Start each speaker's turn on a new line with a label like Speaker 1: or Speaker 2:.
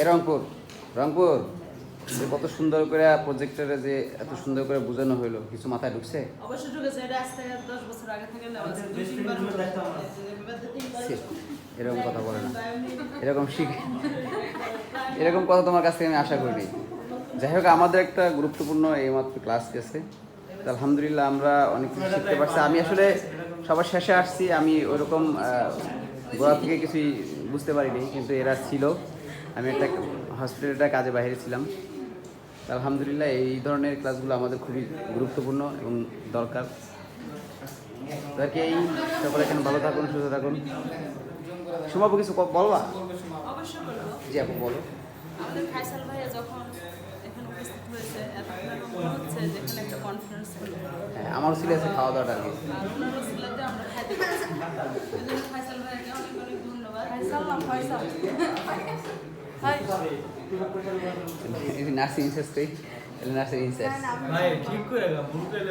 Speaker 1: এই রংপুর রংপুর যে কত সুন্দর করে প্রজেক্টরে যে এত সুন্দর করে বোঝানো হলো, কিছু মাথায় ঢুকছে?
Speaker 2: অবশ্যই ঢুকেছে। এটা আজ থেকে 10 বছর আগে থেকে নেওয়া আছে।
Speaker 1: এরকম কথা বলে না, এরকম শিখে এরকম কথা তোমার কাছ থেকে আমি আশা করিনি। যাই হোক, আমাদের একটা গুরুত্বপূর্ণ এইমাত্র ক্লাস গেছে, তো আলহামদুলিল্লাহ আমরা অনেক কিছু শিখতে পারছি। আমি আসলে সবার শেষে আসছি, আমি ওরকম গোড়া থেকে কিছুই বুঝতে পারিনি, কিন্তু এরা ছিল। আমি একটা হসপিটালে একটা কাজে বাইরে ছিলাম। তো আলহামদুলিল্লাহ এই ধরনের ক্লাসগুলো আমাদের খুবই গুরুত্বপূর্ণ এবং দরকার। তাকে এই সকলে এখানে ভালো থাকুন, সুস্থ থাকুন। সুমাপু কিছু বলবা?
Speaker 2: অবশ্যই বলবো।
Speaker 1: জি আপু বলো।
Speaker 2: আমাদের ফাইসাল ভাইয়া যখন এখানে উপস্থিত হয়েছে, এখন আমার মনে হচ্ছে যে এখানে একটা কনফারেন্স হলো।
Speaker 1: হ্যাঁ, আমারও ছিল আছে খাওয়া দাওয়াটা আর কি।
Speaker 2: আর ওনার ওসিলাতে আমরা খাইতে পারছি। এই জন্য ফাইসাল ভাইয়াকে অনেক অনেক ধন্যবাদ। ফাইসাল না Faisal.
Speaker 1: Nursing incharge, nursing incharge
Speaker 3: ভাই ঠিক করে ভুল করে